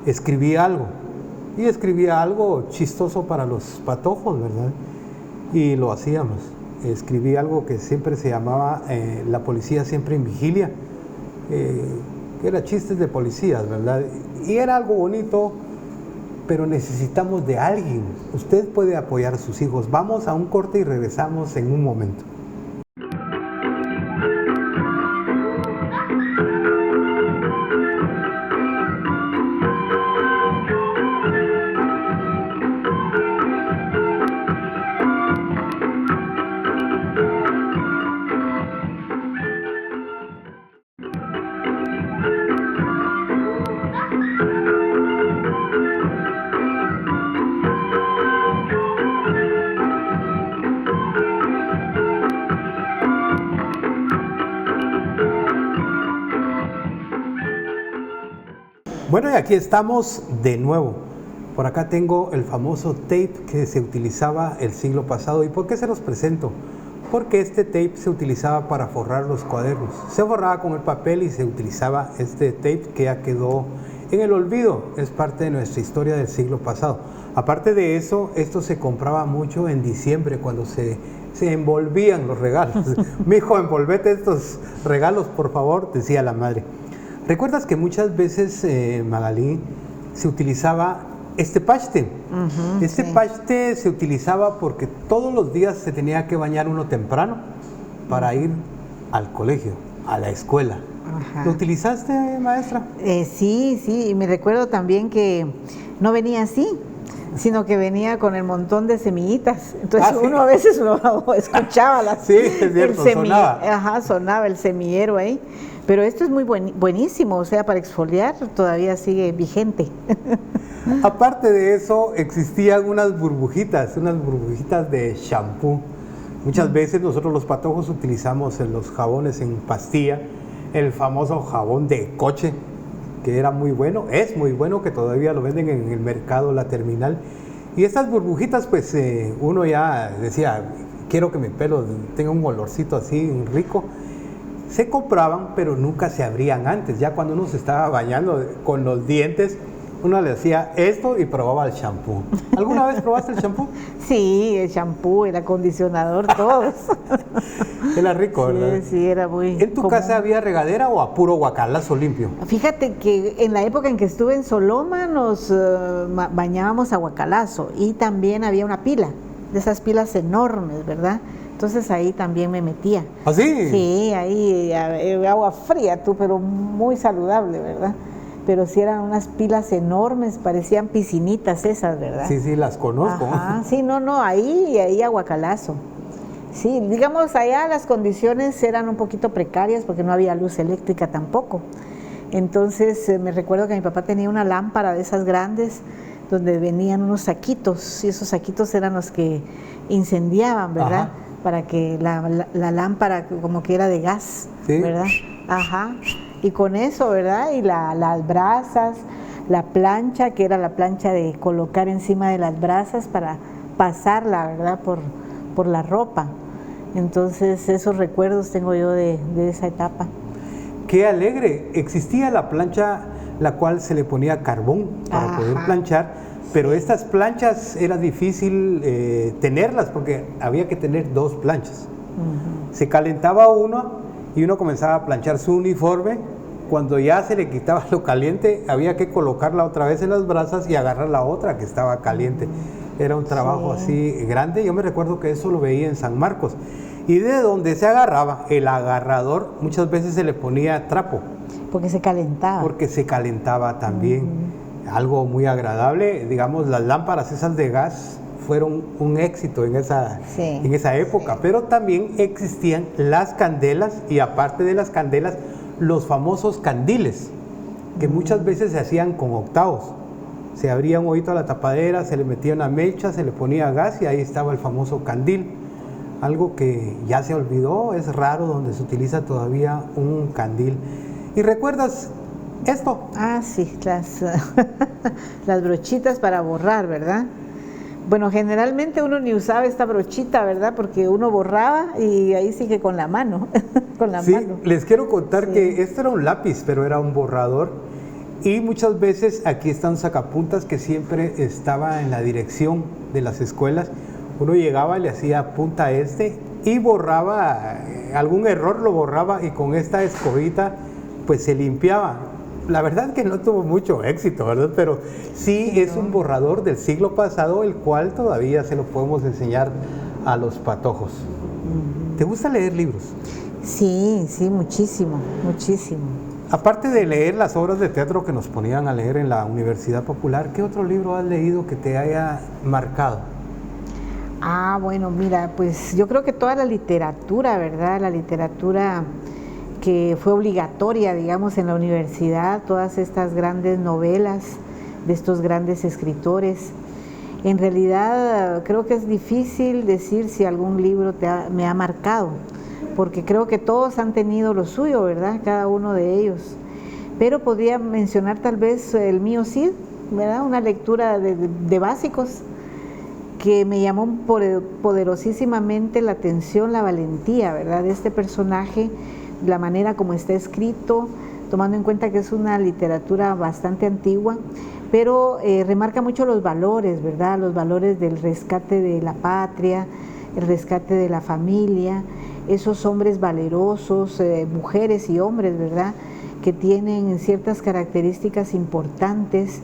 Escribí algo. Y escribía algo chistoso para los patojos, ¿verdad? Y lo hacíamos. Escribí algo que siempre se llamaba La policía siempre en vigilia. Que era chistes de policías, ¿verdad? Y era algo bonito, pero necesitamos de alguien. Usted puede apoyar a sus hijos. Vamos a un corte y regresamos en un momento. Bueno, y aquí estamos de nuevo. Por acá tengo el famoso tape que se utilizaba el siglo pasado. ¿Y por qué se los presento? Porque este tape se utilizaba para forrar los cuadernos. Se forraba con el papel y se utilizaba este tape que ya quedó en el olvido. Es parte de nuestra historia del siglo pasado. Aparte de eso, esto se compraba mucho en diciembre cuando se envolvían los regalos. Mijo, envolvete estos regalos, por favor, decía la madre. ¿Recuerdas que muchas veces, Magalí, se utilizaba este paste? Este paste se utilizaba porque todos los días se tenía que bañar uno temprano para ir al colegio, a la escuela. ¿Lo utilizaste, maestra? Sí, y me recuerdo también que no venía así, sino que venía con el montón de semillitas. Entonces uno a veces lo escuchaba sí, es cierto, sonaba. Sonaba el semillero ahí. Pero esto es muy buenísimo, o sea, para exfoliar todavía sigue vigente. Aparte de eso, existían unas burbujitas de shampoo. Muchas veces nosotros los patojos utilizamos en los jabones en pastilla, el famoso jabón de coche, que era muy bueno, es muy bueno, que todavía lo venden en el mercado La Terminal. Y estas burbujitas, pues uno ya decía, quiero que mi pelo tenga un olorcito así rico. Se compraban, pero nunca se abrían antes. Ya cuando uno se estaba bañando con los dientes, uno le hacía esto y probaba el shampoo. ¿Alguna vez probaste el shampoo? Sí, el shampoo, el acondicionador, todos. Era rico, ¿verdad? Sí, era muy ¿En tu casa había regadera o a puro guacalazo limpio? Fíjate que en la época en que estuve en Soloma nos bañábamos a guacalazo y también había una pila, de esas pilas enormes, ¿verdad? Entonces ahí también me metía. ¿Ah, sí? Sí, ahí agua fría tú, pero muy saludable, ¿verdad? Pero sí eran unas pilas enormes, parecían piscinitas esas, ¿verdad? Sí, las conozco. Ajá, sí, ahí a guacalazo. Sí, digamos allá las condiciones eran un poquito precarias porque no había luz eléctrica tampoco. Entonces me recuerdo que mi papá tenía una lámpara de esas grandes donde venían unos saquitos y esos saquitos eran los que incendiaban, ¿verdad? Ajá. Para que la lámpara como que era de gas, ¿sí? ¿Verdad? Ajá. Y con eso, ¿verdad? Y las brasas, la plancha, que era la plancha de colocar encima de las brasas para pasarla, ¿verdad? Por la ropa. Entonces, esos recuerdos tengo yo de esa etapa. ¡Qué alegre! Existía la plancha, la cual se le ponía carbón para poder planchar. Pero estas planchas era difícil tenerlas porque había que tener dos planchas. Se calentaba uno y uno comenzaba a planchar su uniforme. Cuando ya se le quitaba lo caliente, había que colocarla otra vez en las brasas y agarrar la otra que estaba caliente. Era un trabajo así grande. Yo me recuerdo que eso lo veía en San Marcos. Y de donde se agarraba, el agarrador muchas veces se le ponía trapo. Porque se calentaba. Porque se calentaba también. Algo muy agradable, digamos, las lámparas esas de gas fueron un éxito en esa época, pero también existían las candelas y aparte de las candelas, los famosos candiles, que muchas veces se hacían con octavos. Se abría un hoyito a la tapadera, se le metía una mecha, se le ponía gas y ahí estaba el famoso candil. Algo que ya se olvidó, es raro donde se utiliza todavía un candil. ¿Y recuerdas esto. Ah, sí, las brochitas para borrar, ¿verdad? Bueno, generalmente uno ni usaba esta brochita, ¿verdad? Porque uno borraba y ahí sí que con la mano, con la Sí, mano. les quiero contar Sí. que este era un lápiz, pero era un borrador. Y muchas veces aquí están sacapuntas que siempre estaba en la dirección de las escuelas. Uno llegaba, le hacía punta a este y borraba, algún error lo borraba y con esta escobita pues se limpiaba. La verdad que no tuvo mucho éxito, ¿verdad? Pero sí es un borrador del siglo pasado, el cual todavía se lo podemos enseñar a los patojos. ¿Te gusta leer libros? Sí, sí, muchísimo, muchísimo. Aparte de leer las obras de teatro que nos ponían a leer en la Universidad Popular, ¿qué otro libro has leído que te haya marcado? Ah, bueno, mira, pues yo creo que toda la literatura, ¿verdad? La literatura que fue obligatoria, digamos, en la universidad, todas estas grandes novelas de estos grandes escritores. En realidad creo que es difícil decir si algún libro me ha marcado, porque creo que todos han tenido lo suyo, ¿verdad? Cada uno de ellos. Pero podría mencionar tal vez el mío Cid, ¿verdad? Una lectura de básicos que me llamó poderosísimamente la atención, la valentía, ¿verdad? De este personaje, la manera como está escrito, tomando en cuenta que es una literatura bastante antigua, pero remarca mucho los valores, ¿verdad? Los valores del rescate de la patria, el rescate de la familia, esos hombres valerosos, mujeres y hombres, ¿verdad? Que tienen ciertas características importantes,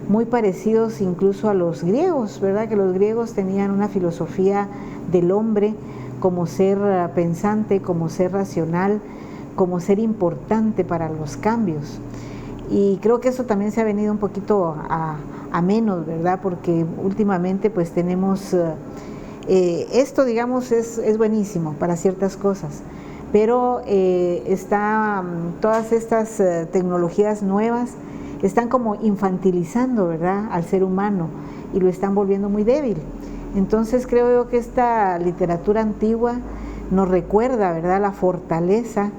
muy parecidos incluso a los griegos, ¿verdad? Que los griegos tenían una filosofía del hombre como ser pensante, como ser racional, como ser importante para los cambios. Y creo que eso también se ha venido un poquito a menos, ¿verdad? Porque últimamente pues tenemos, esto digamos es buenísimo para ciertas cosas, pero todas estas tecnologías nuevas están como infantilizando, ¿verdad?, al ser humano y lo están volviendo muy débil. Entonces creo yo que esta literatura antigua nos recuerda, ¿verdad?, la fortaleza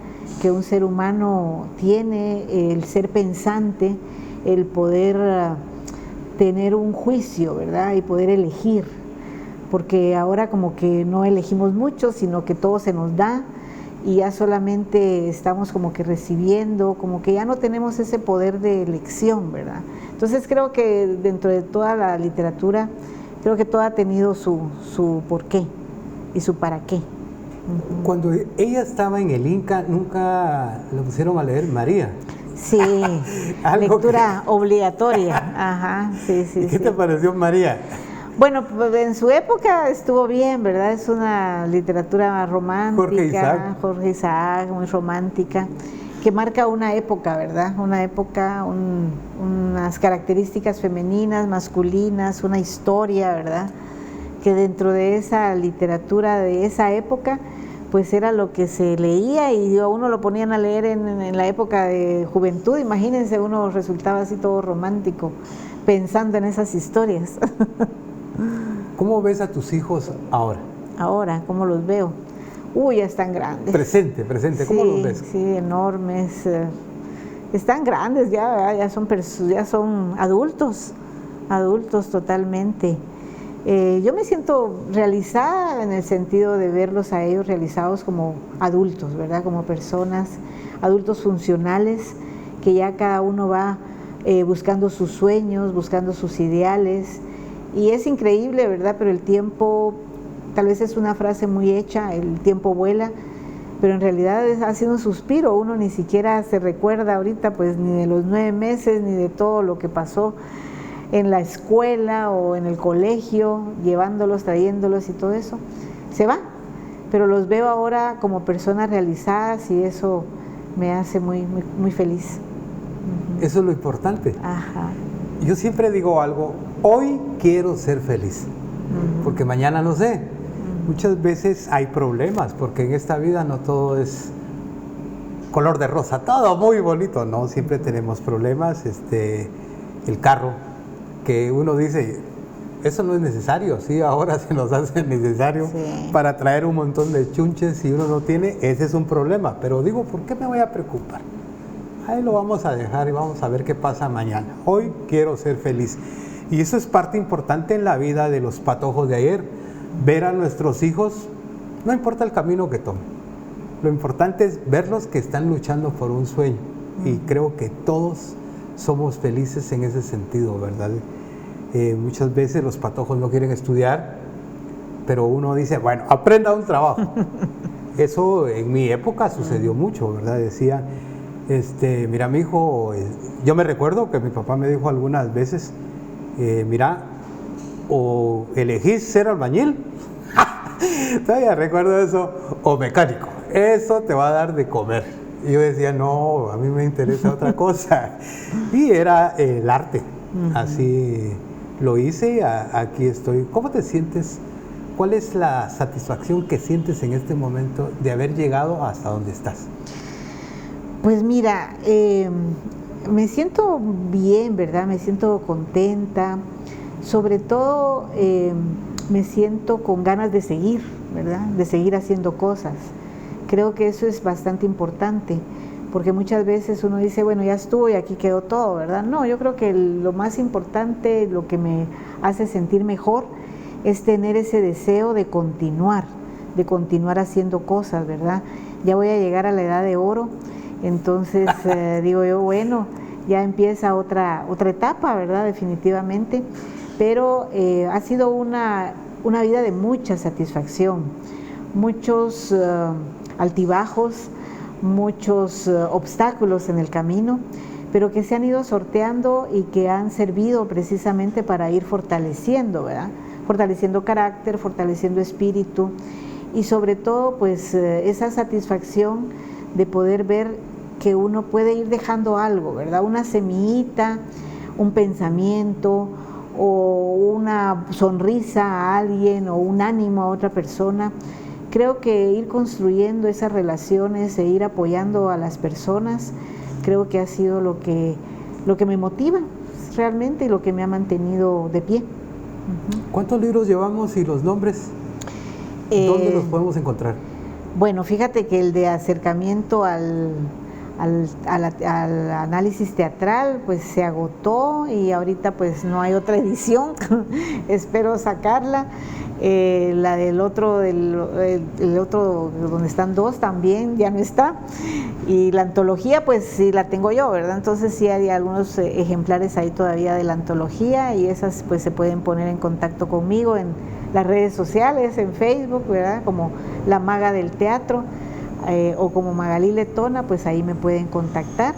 que un ser humano tiene, el ser pensante, el poder tener un juicio, ¿verdad?, y poder elegir, porque ahora como que no elegimos mucho, sino que todo se nos da y ya solamente estamos como que recibiendo, como que ya no tenemos ese poder de elección, ¿verdad? Entonces creo que dentro de toda la literatura, creo que todo ha tenido su por qué y su para qué. Cuando ella estaba en el Inca, nunca le pusieron a leer María. Sí, lectura obligatoria. Ajá, sí, sí. ¿Y qué te pareció María? Bueno, pues en su época estuvo bien, ¿verdad? Es una literatura romántica, Jorge Isaac, muy romántica, que marca una época, ¿verdad? Una época, unas características femeninas, masculinas, una historia, ¿verdad? Que dentro de esa literatura de esa época, pues era lo que se leía y a uno lo ponían a leer en la época de juventud. Imagínense, uno resultaba así todo romántico, pensando en esas historias. ¿Cómo ves a tus hijos ahora? Ahora, ¿cómo los veo? Uy, ya están grandes. Presente, ¿cómo sí, los ves? Sí, enormes. Están grandes ya, ya son adultos totalmente. Yo me siento realizada en el sentido de verlos a ellos realizados como adultos, ¿verdad? Como personas, adultos funcionales, que ya cada uno va buscando sus sueños, buscando sus ideales. Y es increíble, ¿verdad? Pero el tiempo, tal vez es una frase muy hecha, el tiempo vuela, pero en realidad ha sido un suspiro. Uno ni siquiera se recuerda ahorita, pues, ni de los 9 meses, ni de todo lo que pasó en la escuela o en el colegio, llevándolos, trayéndolos y todo eso. Se va, pero los veo ahora como personas realizadas y eso me hace muy, muy, muy feliz. Eso es lo importante. Ajá. Yo siempre digo algo, hoy quiero ser feliz, porque mañana no sé. Muchas veces hay problemas, porque en esta vida no todo es color de rosa, todo muy bonito, no, siempre tenemos problemas. El carro, que uno dice, eso no es necesario, sí, ahora se nos hace necesario para traer un montón de chunches y uno no tiene, ese es un problema, pero digo, ¿por qué me voy a preocupar? ahí lo vamos a dejar y vamos a ver qué pasa mañana. Hoy quiero ser feliz. Y eso es parte importante en la vida de los patojos de ayer. Ver a nuestros hijos, no importa el camino que tomen. Lo importante es verlos que están luchando por un sueño. Y creo que todos somos felices en ese sentido, ¿verdad? Muchas veces los patojos no quieren estudiar, pero uno dice, bueno, aprenda un trabajo. Eso en mi época sucedió mucho, ¿verdad? Decía, mira, mi hijo, yo me recuerdo que mi papá me dijo algunas veces, mira, o elegís ser albañil, todavía recuerdo eso, o mecánico, eso te va a dar de comer. Y yo decía, no, a mí me interesa otra cosa. Y era el arte, así lo hice, aquí estoy. ¿Cómo te sientes? ¿Cuál es la satisfacción que sientes en este momento de haber llegado hasta donde estás? Pues mira, me siento bien, ¿verdad? Me siento contenta. Sobre todo me siento con ganas de seguir, ¿verdad? De seguir haciendo cosas. Creo que eso es bastante importante, porque muchas veces uno dice, bueno, ya estuvo y aquí quedó todo, ¿verdad? No, yo creo que lo más importante, lo que me hace sentir mejor, es tener ese deseo de continuar haciendo cosas, ¿verdad? Ya voy a llegar a la edad de oro, entonces digo yo, bueno, ya empieza otra etapa, ¿verdad? Definitivamente, pero ha sido una vida de mucha satisfacción, muchos altibajos, muchos obstáculos en el camino, pero que se han ido sorteando y que han servido precisamente para ir fortaleciendo, ¿verdad? Fortaleciendo carácter, fortaleciendo espíritu y sobre todo pues esa satisfacción de poder ver que uno puede ir dejando algo, ¿verdad? Una semillita, un pensamiento o una sonrisa a alguien o un ánimo a otra persona. Creo que ir construyendo esas relaciones e ir apoyando a las personas, creo que ha sido lo que me motiva realmente y lo que me ha mantenido de pie. ¿Cuántos libros llevamos y los nombres? ¿Dónde los podemos encontrar? Bueno, fíjate que el de acercamiento al análisis teatral pues se agotó y ahorita pues no hay otra edición, espero sacarla. La del otro, el otro donde están dos también ya no está, y la antología pues sí la tengo yo, ¿verdad? Entonces sí hay algunos ejemplares ahí todavía de la antología y esas pues se pueden poner en contacto conmigo en las redes sociales, en Facebook, ¿verdad? Como La Maga del Teatro o como Magalí Letona, pues ahí me pueden contactar.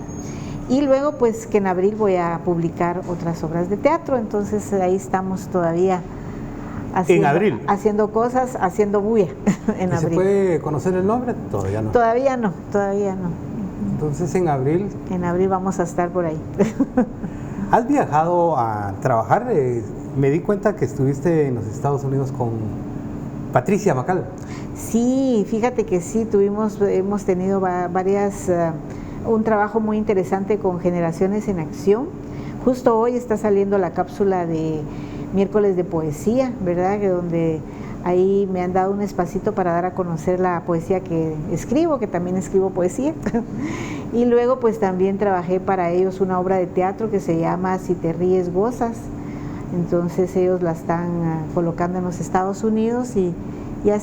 Y luego pues que en abril voy a publicar otras obras de teatro, entonces ahí estamos todavía haciendo cosas, haciendo bulla en abril. ¿Se puede conocer el nombre? Todavía no. Todavía no. Entonces en abril. En abril vamos a estar por ahí. ¿Has viajado a trabajar? Me di cuenta que estuviste en los Estados Unidos con Patricia Macal. Sí, fíjate que sí, hemos tenido un trabajo muy interesante con Generaciones en Acción. Justo hoy está saliendo la cápsula de miércoles de poesía, ¿verdad? Que donde ahí me han dado un espacito para dar a conocer la poesía que escribo, que también escribo poesía. Y luego pues también trabajé para ellos una obra de teatro que se llama Si te ríes, gozas. Entonces ellos la están colocando en los Estados Unidos y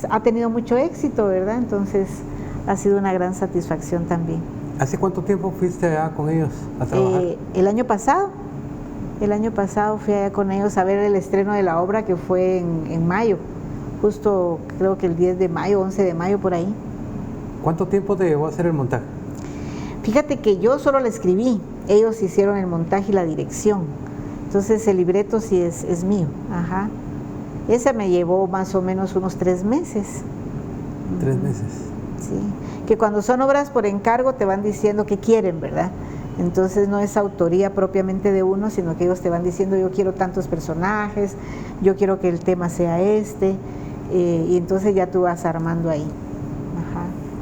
ha tenido mucho éxito, ¿verdad? Entonces ha sido una gran satisfacción también. ¿Hace cuánto tiempo fuiste allá con ellos a trabajar? El año pasado fui allá con ellos a ver el estreno de la obra que fue en mayo, justo creo que el 10 de mayo, 11 de mayo por ahí. ¿Cuánto tiempo te llevó a hacer el montaje? Fíjate que yo solo la escribí, ellos hicieron el montaje y la dirección, entonces el libreto sí es mío, ajá. Esa me llevó más o menos unos 3 meses. 3 meses. Sí, que cuando son obras por encargo te van diciendo qué quieren, ¿verdad? Entonces no es autoría propiamente de uno, sino que ellos te van diciendo yo quiero tantos personajes, yo quiero que el tema sea y entonces ya tú vas armando ahí.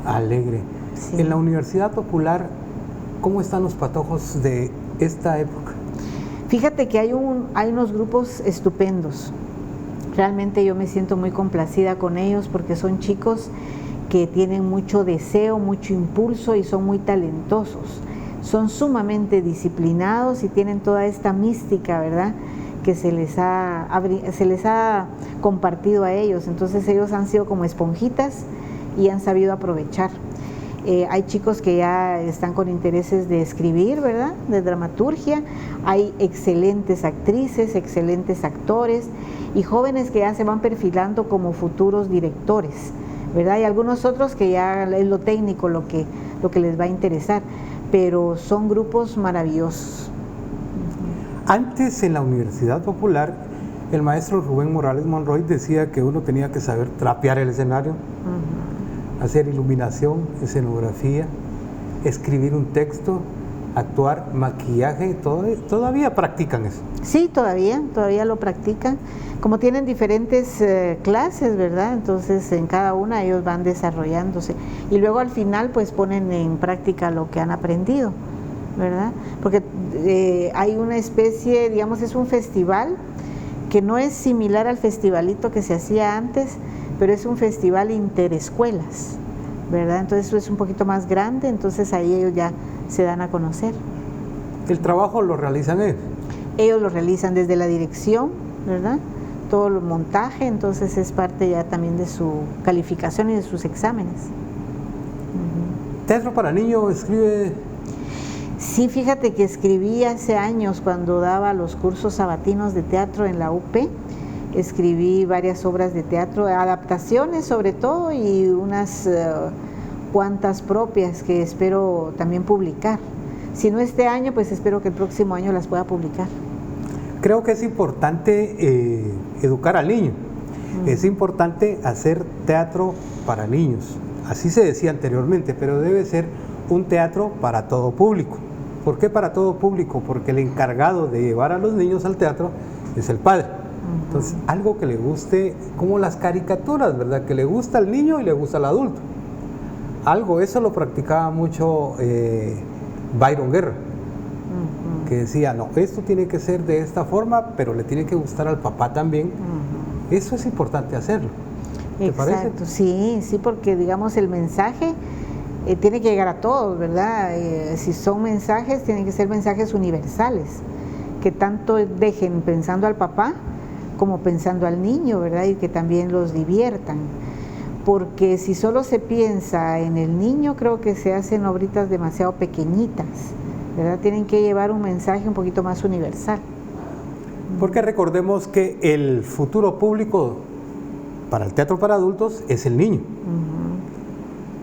Ajá. Alegre. Sí. En la Universidad Popular, ¿cómo están los patojos de esta época? Fíjate que hay unos grupos estupendos. Realmente yo me siento muy complacida con ellos porque son chicos que tienen mucho deseo, mucho impulso y son muy talentosos. son sumamente disciplinados y tienen toda esta mística, ¿verdad?, que se les ha compartido a ellos. Entonces ellos han sido como esponjitas y han sabido aprovechar. Hay chicos que ya están con intereses de escribir, ¿verdad?, de dramaturgia. Hay excelentes actrices, excelentes actores y jóvenes que ya se van perfilando como futuros directores, ¿verdad? Y algunos otros que ya es lo técnico lo que les va a interesar, pero son grupos maravillosos. Antes, en la Universidad Popular, el maestro Rubén Morales Monroy decía que uno tenía que saber trapear el escenario, hacer iluminación, escenografía, escribir un texto, actuar, maquillaje. ¿Todavía practican eso? Sí, todavía lo practican. Como tienen diferentes clases, ¿verdad? Entonces en cada una ellos van desarrollándose y luego al final pues ponen en práctica lo que han aprendido, ¿verdad? Porque hay una especie, digamos, es un festival que no es similar al festivalito que se hacía antes, pero es un festival interescuelas, ¿verdad? Entonces eso es un poquito más grande, entonces ahí ellos ya se dan a conocer. ¿El trabajo lo realizan ellos? Ellos lo realizan desde la dirección, ¿verdad?, todo el montaje, entonces es parte ya también de su calificación y de sus exámenes. ¿Teatro para niños escribe? Sí, fíjate que escribí hace años cuando daba los cursos sabatinos de teatro en la UP. Escribí varias obras de teatro, adaptaciones sobre todo, y unas cuantas propias que espero también publicar. Si no este año, pues espero que el próximo año las pueda publicar. Creo que es importante educar al niño. Es importante hacer teatro para niños. Así se decía anteriormente, pero debe ser un teatro para todo público. ¿Por qué para todo público? Porque el encargado de llevar a los niños al teatro es el padre. Entonces, algo que le guste, como las caricaturas, ¿verdad?, que le gusta al niño y le gusta al adulto. Eso lo practicaba mucho Byron Guerra, que decía, no, esto tiene que ser de esta forma, pero le tiene que gustar al papá también. Eso es importante hacerlo. ¿Te parece? Exacto, sí, porque digamos el mensaje tiene que llegar a todos, ¿verdad? Si son mensajes, tienen que ser mensajes universales, que tanto dejen pensando al papá como pensando al niño, ¿verdad? Y que también los diviertan. Porque si solo se piensa en el niño, creo que se hacen obritas demasiado pequeñitas, ¿verdad? Tienen que llevar un mensaje un poquito más universal. Porque recordemos que el futuro público para el teatro para adultos es el niño.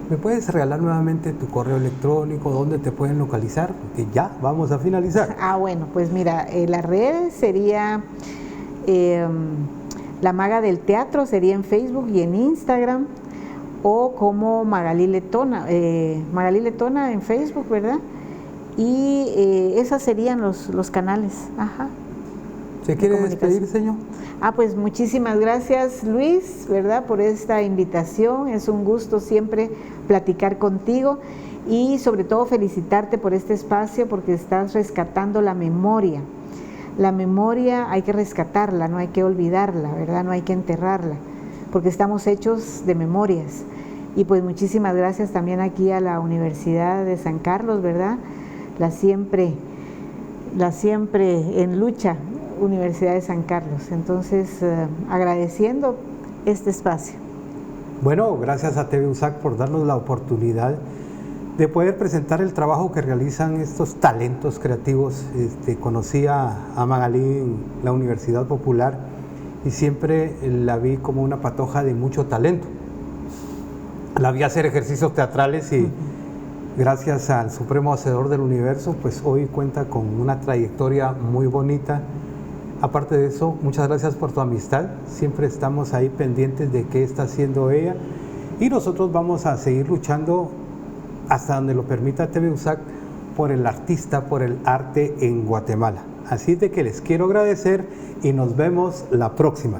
¿Me puedes regalar nuevamente tu correo electrónico, dónde te pueden localizar? Porque ya vamos a finalizar. Bueno, pues mira, la red sería La Maga del Teatro, sería en Facebook y en Instagram, o como Magalí Letona en Facebook, ¿verdad? Y esos serían los canales. ¿Se quiere despedir, señor? Pues muchísimas gracias, Luis, ¿verdad?, por esta invitación. Es un gusto siempre platicar contigo y sobre todo felicitarte por este espacio, porque estás rescatando la memoria. La memoria hay que rescatarla, no hay que olvidarla, ¿verdad?, no hay que enterrarla, porque estamos hechos de memorias. Y pues muchísimas gracias también aquí a la Universidad de San Carlos, ¿verdad?, la siempre en lucha Universidad de San Carlos. Entonces, agradeciendo este espacio. Bueno, gracias a TV USAC por darnos la oportunidad de poder presentar el trabajo que realizan estos talentos creativos. Conocí a Magalí en la Universidad Popular y siempre la vi como una patoja de mucho talento. La vi hacer ejercicios teatrales y gracias al Supremo Hacedor del Universo, pues hoy cuenta con una trayectoria muy bonita. Aparte de eso, muchas gracias por tu amistad. Siempre estamos ahí pendientes de qué está haciendo ella y nosotros vamos a seguir luchando hasta donde lo permita TV USAC por el artista, por el arte en Guatemala. Así de que les quiero agradecer y nos vemos la próxima.